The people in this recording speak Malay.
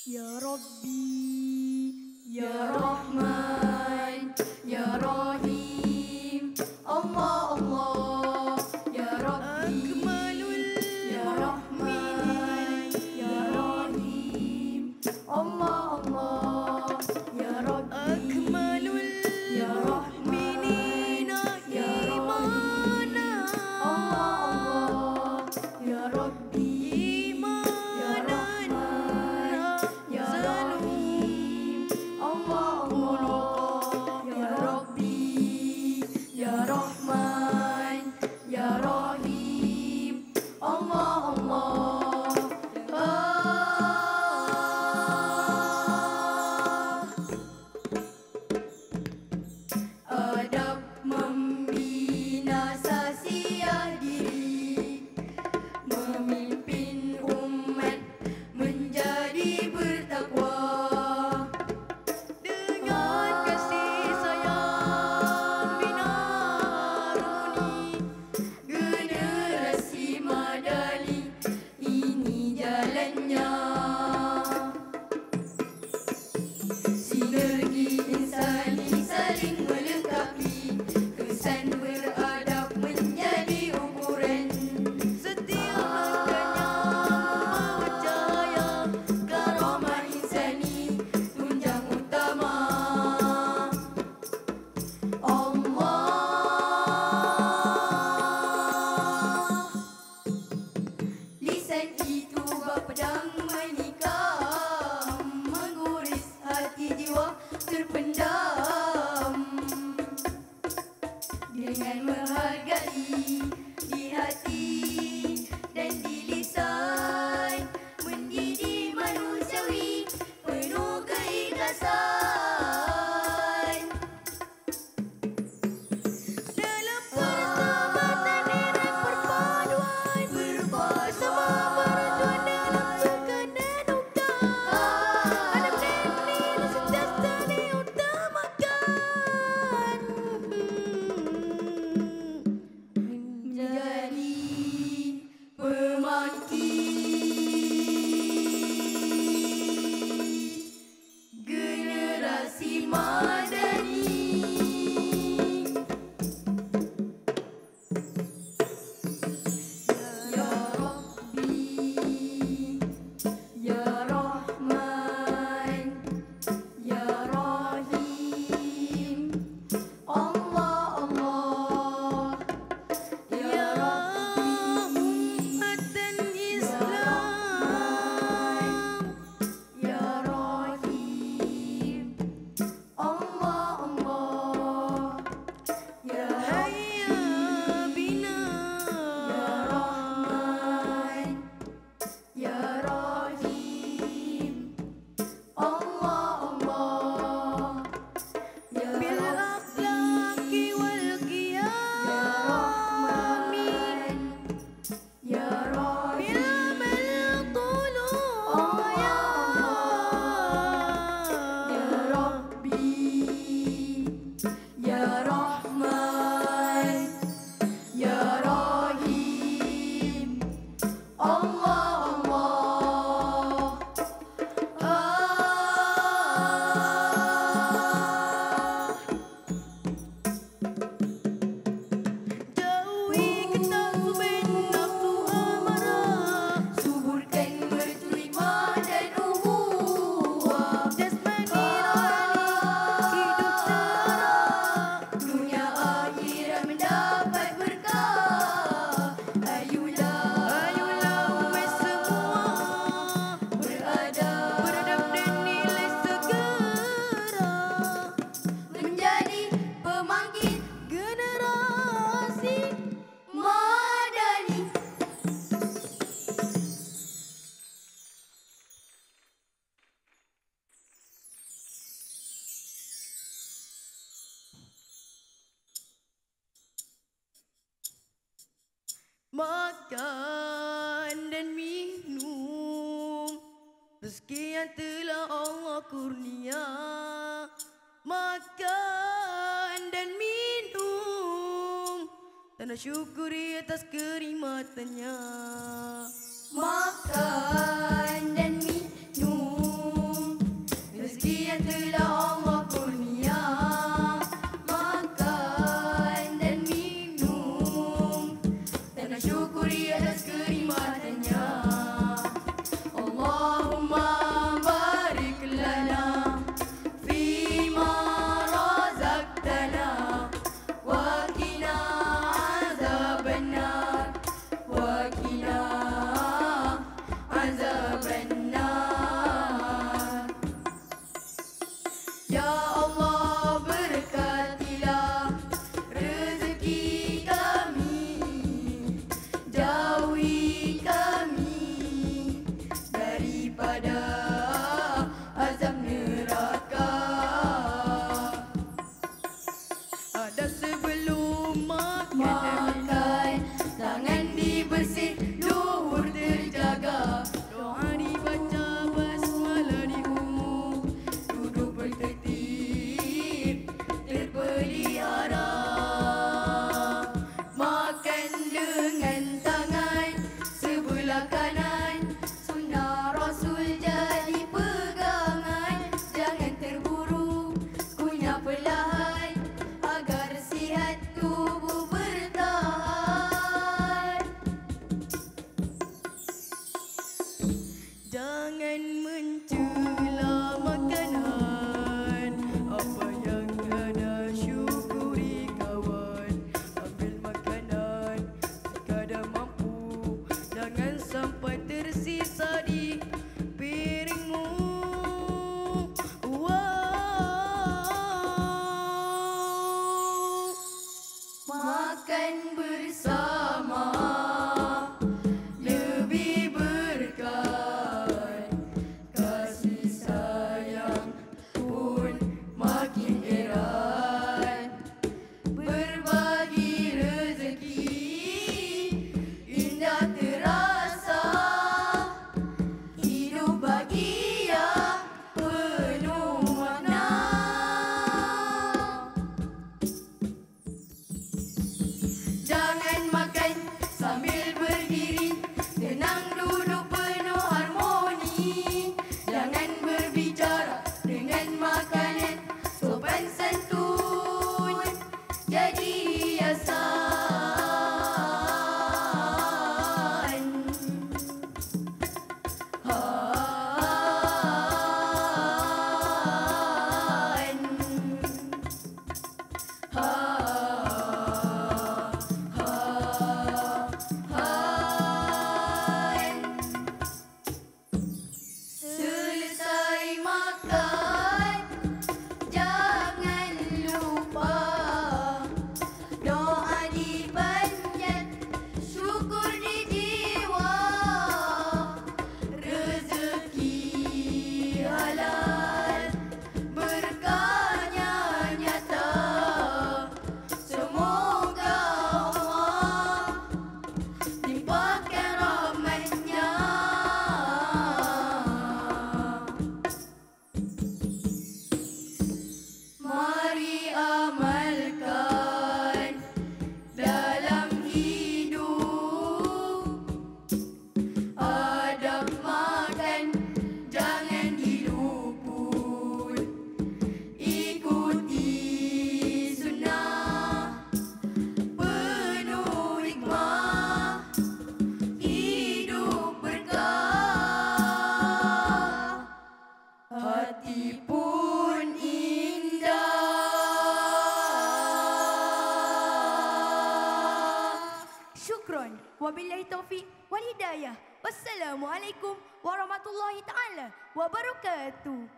Ya Rabbi, Ya Rahman, Ya Rahim, Allah Allah, Ya Rabbi, Ya Rahman, Ya Rahim, Allah Allah, Ya Rabbi, Ya Rahman, Ya Rahim, Allah Allah, Ya Rabbi. Dengan menghargai di hati dan di lisan, mendidik manusiawi penuh keikhlasan. Dalam persahabatan nilai perpaduan, bersama bertuan dalam suka dan duka, adab dan nilai sentiasa diutamakan. Generasi Madani. Ya Rabbi, Ya Rahman, Ya Rahim, Allah Allah, Ya Rabbi, ummatan Islam, Ya Rahim, Allah Allah, Ya Hayya Bina, Ya Rahman, Ya Rahim, Allah Allah, Ya bil akhlaqi wal qiyam, Ya Rahman, Ya Rahim, bil qulub, Ya Allah, Ya Rabbi, Ya Rahman, Ya Rahim, Allah Allah. Jauhi ketakuban nafsu amarah, suburkan mertu hikmah dan ukhuwah. Jasmani rohani hidup terarah, dunia akhirat mendapat berkah. Ayolah umat semua beradab dan nilai segera menjadi pembangkit generasi Madani. Makan dan minum rezeki yang telah Allah kurnia. Makan dan minum, tanda syukuri atas kenikmatannya. Makan dan minum Jangan mencela makanan, apa yang ada syukuri kawan. Ambil makanan jika dah mampu, jangan sampai tersisa di piringmu. Wow. Makan bersama lebih berkat, kasih sayang pun makin erat. Berbagi rezeki indah terasa, hidup bahagia penuh makna. Jangan makan sambil berdiri, tenang duduk penuh harmoni. Jangan berbicara dengan makanan, sopan santun jadi hiasan. Selesai makan, jangan lupa doa dipanjat, syukur di jiwa. Rezeki halal, berkahnya nyata. Semoga Allah limpahkan rahmatnya. Mari amalkan dalam hidup, adab makan jangan diluput. Ikuti sunnah penuh hikmah, hidup berkah, hati pun indah. Syukron. Wabillahi taufiq wal hidayah. Wassalamualaikum warahmatullahi taala wabarakatuh.